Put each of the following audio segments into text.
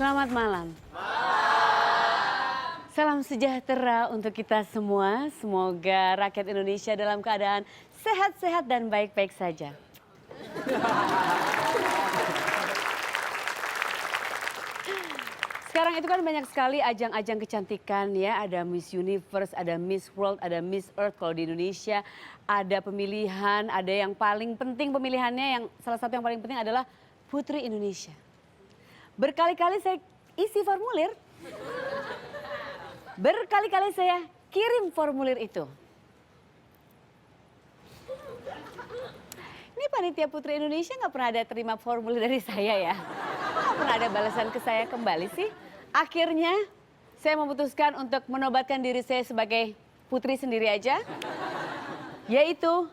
Selamat malam. Salam sejahtera untuk kita semua. Semoga rakyat Indonesia dalam keadaan sehat-sehat dan baik-baik saja. Sekarang itu kan banyak sekali ajang-ajang kecantikan ya. Ada Miss Universe, ada Miss World, ada Miss Earth kalau di Indonesia. Ada pemilihan, ada yang paling penting pemilihannya, yang salah satu yang paling penting adalah Putri Indonesia. Berkali-kali saya isi formulir. Berkali-kali saya kirim formulir itu. Ini panitia Putri Indonesia nggak pernah ada terima formulir dari saya ya. Nggak pernah ada balasan ke saya kembali sih. Akhirnya saya memutuskan untuk menobatkan diri saya sebagai putri sendiri aja. Yaitu,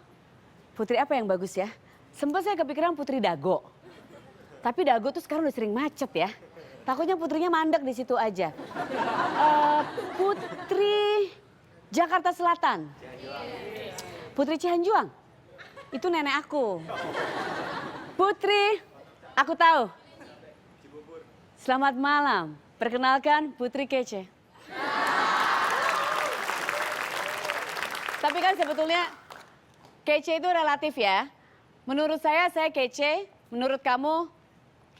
putri apa yang bagus ya? Sempat saya kepikiran Putri Dago. Tapi Dago tuh sekarang udah sering macet ya. Takutnya putrinya mandek di situ aja. Putri Jakarta Selatan. Putri Cihanjuang. Itu nenek aku. Putri, aku tahu. Selamat malam. Perkenalkan Putri Kece. Tapi kan sebetulnya kece itu relatif ya. Menurut saya kece. Menurut kamu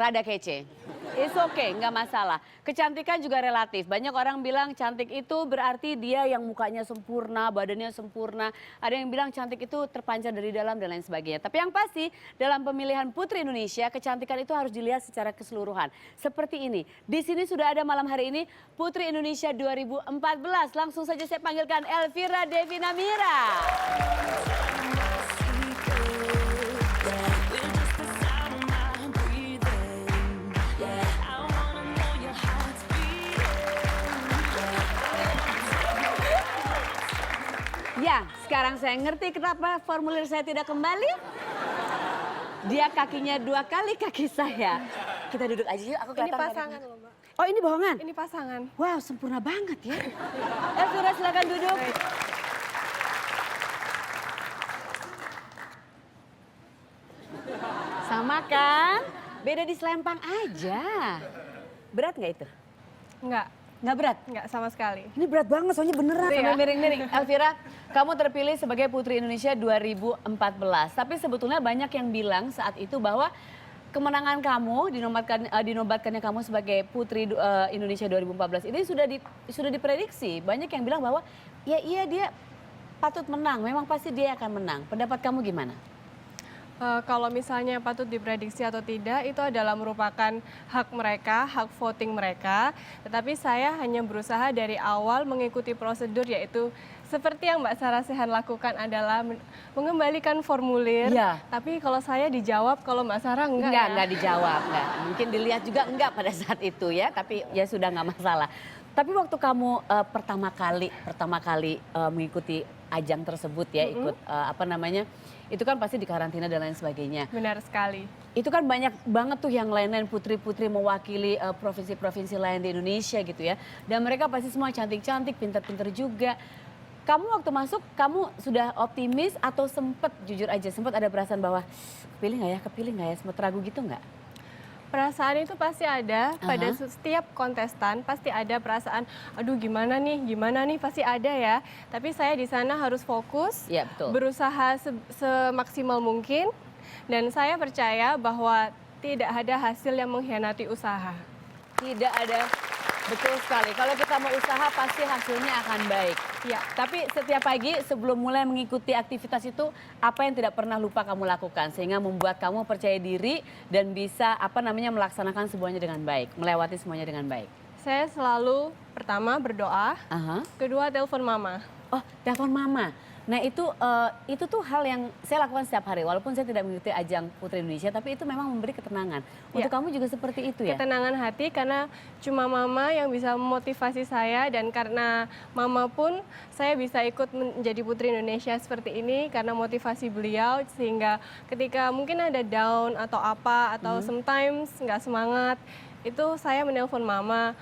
rada kece. It's okay, nggak masalah. Kecantikan juga relatif. Banyak orang bilang cantik itu berarti dia yang mukanya sempurna, badannya sempurna. Ada yang bilang cantik itu terpancar dari dalam dan lain sebagainya. Tapi yang pasti dalam pemilihan Putri Indonesia, kecantikan itu harus dilihat secara keseluruhan. Seperti ini. Di sini sudah ada malam hari ini Putri Indonesia 2014. Langsung saja saya panggilkan Elvira Devina Mira. Ya, sekarang saya ngerti kenapa formulir saya tidak kembali. Dia kakinya 2 kali kaki saya. Kita duduk aja yuk, aku kelihatan. Ini pasangan loh, Mbak. Oh, ini bohongan? Ini pasangan. Wow, sempurna banget ya. Elvira silakan duduk. Baik. Sama kan? Beda di selempang aja. Berat nggak itu? Enggak, Nggak berat? enggak sama sekali. Ini berat banget soalnya beneran. Iya. Sampai miring-miring. Elvira, kamu terpilih sebagai Putri Indonesia 2014. Tapi sebetulnya banyak yang bilang saat itu bahwa kemenangan kamu dinobatkannya kamu sebagai Putri Indonesia 2014 ini sudah diprediksi. Banyak yang bilang bahwa ya iya dia patut menang, memang pasti dia akan menang. Pendapat kamu gimana? Kalau misalnya patut diprediksi atau tidak, itu adalah merupakan hak mereka, hak voting mereka. Tetapi saya hanya berusaha dari awal mengikuti prosedur, yaitu seperti yang Mbak Sarah Sechan lakukan adalah mengembalikan formulir. Iya. Tapi kalau saya dijawab, kalau Mbak Sarah enggak ya. Enggak dijawab. Enggak. Mungkin dilihat juga enggak pada saat itu ya, tapi ya sudah nggak masalah. Tapi waktu kamu pertama kali mengikuti ajang tersebut ya, ikut itu kan pasti dikarantina dan lain sebagainya. Benar sekali. Itu kan banyak banget tuh yang lain-lain putri-putri mewakili provinsi-provinsi lain di Indonesia gitu ya. Dan mereka pasti semua cantik-cantik, pintar-pintar juga. Kamu waktu masuk, kamu sudah optimis atau jujur aja, sempat ada perasaan bahwa kepilih nggak ya, sempat ragu gitu nggak? Perasaan itu pasti ada, pada setiap kontestan pasti ada perasaan, aduh gimana nih, pasti ada ya. Tapi saya di sana harus fokus, Ya, betul. berusaha semaksimal mungkin, dan saya percaya bahwa tidak ada hasil yang mengkhianati usaha. Tidak ada, betul sekali. Kalau kita mau usaha pasti hasilnya akan baik. Ya, Tapi setiap pagi sebelum mulai mengikuti aktivitas itu, apa yang tidak pernah lupa kamu lakukan sehingga membuat kamu percaya diri dan bisa melaksanakan semuanya dengan baik, melewati semuanya dengan baik. saya selalu pertama berdoa, kedua telepon mama. Oh, telepon mama. Nah itu tuh hal yang saya lakukan setiap hari. Walaupun saya tidak mengikuti ajang Putri Indonesia, tapi itu memang memberi ketenangan. Untuk kamu juga seperti itu ya? Ketenangan hati karena cuma mama yang bisa memotivasi saya, dan karena mama pun saya bisa ikut menjadi Putri Indonesia seperti ini karena motivasi beliau, sehingga ketika mungkin ada down atau apa atau sometimes nggak semangat, itu saya menelpon mama,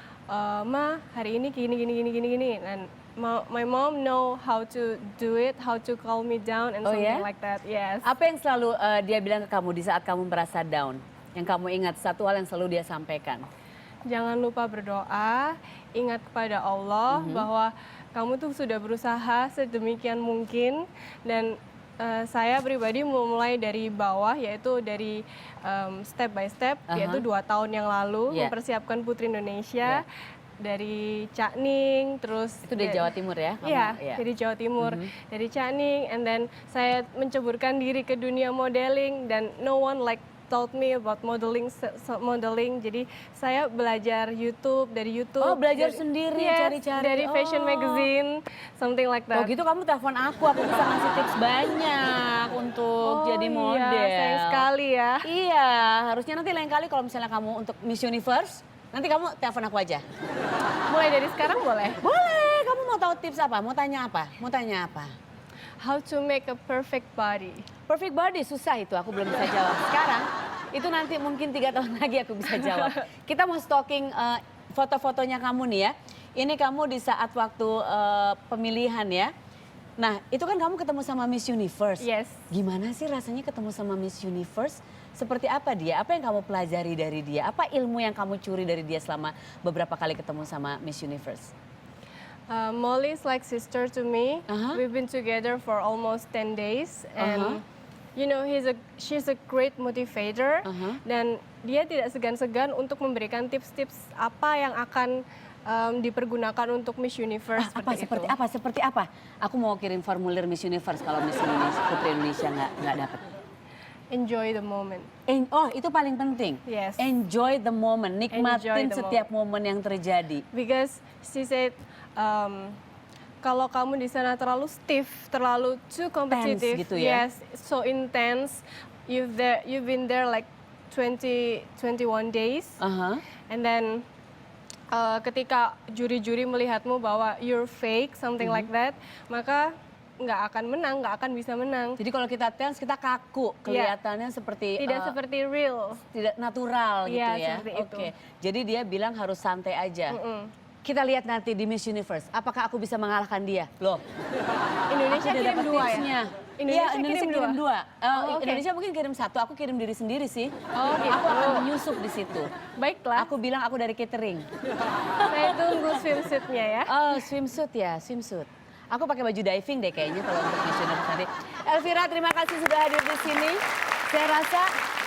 Ma hari ini gini. Dan my mom know how to do it, how to calm me down and something like that. Yes. Apa yang selalu dia bilang ke kamu di saat kamu merasa down? Yang kamu ingat, satu hal yang selalu dia sampaikan? jangan lupa berdoa, ingat kepada Allah bahwa kamu tuh sudah berusaha sedemikian mungkin dan saya pribadi mulai dari bawah yaitu dari step by step yaitu 2 tahun yang lalu mempersiapkan Putri Indonesia dari Cak Ning terus Itu dari Jawa Timur ya? Kamu? Iya, dari Jawa Timur, dari Cak Ning, and then saya menceburkan diri ke dunia modeling dan no one like taught me about modeling. Jadi saya belajar dari YouTube. Oh, belajar sendiri, cari-cari. Dari fashion magazine, something like that. Oh gitu kamu telepon aku bisa ngasih tips banyak untuk jadi model. Iya, sayang sekali ya. Iya, harusnya nanti lain kali kalau misalnya kamu untuk Miss Universe, nanti kamu telepon aku aja. Mulai dari sekarang boleh? Boleh, kamu mau tahu tips apa? Mau tanya apa? How to make a perfect body. Perfect body susah itu, aku belum bisa jawab. Sekarang, itu nanti mungkin 3 tahun lagi aku bisa jawab. Kita mau stalking foto-fotonya kamu nih ya. Ini kamu di saat waktu pemilihan ya. Nah, itu kan kamu ketemu sama Miss Universe. Yes. Gimana sih rasanya ketemu sama Miss Universe? Seperti apa dia? Apa yang kamu pelajari dari dia? Apa ilmu yang kamu curi dari dia selama beberapa kali ketemu sama Miss Universe? Molly is like sister to me. We've been together for almost 10 days and you know she's a great motivator dan dia tidak segan-segan untuk memberikan tips-tips apa yang akan dipergunakan untuk Miss Universe Seperti apa? Aku mau kirim formulir Miss Universe kalau Miss Indonesia, Putri Indonesia nggak dapat. Enjoy the moment. Oh, itu paling penting. Yes. Enjoy the moment, nikmatin setiap momen yang terjadi. Because she said, kalau kamu di sana terlalu stiff, terlalu too competitive, gitu ya? yes, so intense. You've been there like 21 days, and then ketika juri-juri melihatmu bahwa you're fake, something like that, maka nggak akan bisa menang. Jadi kalau kita dance kita kaku, kelihatannya seperti tidak seperti real, tidak natural gitu ya. Seperti itu. Jadi dia bilang harus santai aja. Kita lihat nanti di Miss Universe, apakah aku bisa mengalahkan dia? Loh. Indonesia kirim 2 ya? Indonesia kirim 2. Indonesia mungkin kirim 1, aku kirim diri sendiri sih. Oh, gitu. Aku akan menyusup di situ. Baiklah. Aku bilang aku dari catering. Saya tunggu swimsuitnya ya. Oh, swimsuit. Aku pakai baju diving deh kayaknya kalau untuk Miss Universe nanti. Elvira, terima kasih sudah hadir di sini. Saya rasa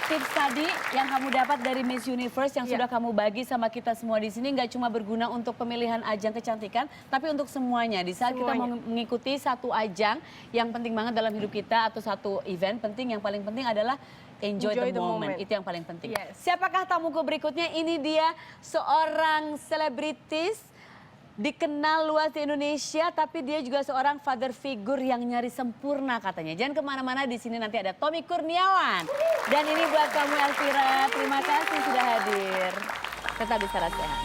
tips tadi yang kamu dapat dari Miss Universe yang sudah kamu bagi sama kita semua di sini nggak cuma berguna untuk pemilihan ajang kecantikan, tapi untuk semuanya. Di saat kita mau mengikuti satu ajang yang penting banget dalam hidup kita atau satu event penting, yang paling penting adalah enjoy the moment. Itu yang paling penting. Yes. Siapakah tamuku berikutnya? Ini dia seorang selebritis. Dikenal luas di Indonesia, tapi dia juga seorang father figure yang nyari sempurna katanya. Jangan kemana-mana, di sini nanti ada Tommy Kurniawan. Dan ini buat kamu Elvira, terima kasih sudah hadir. Tetap di Salah Sehat.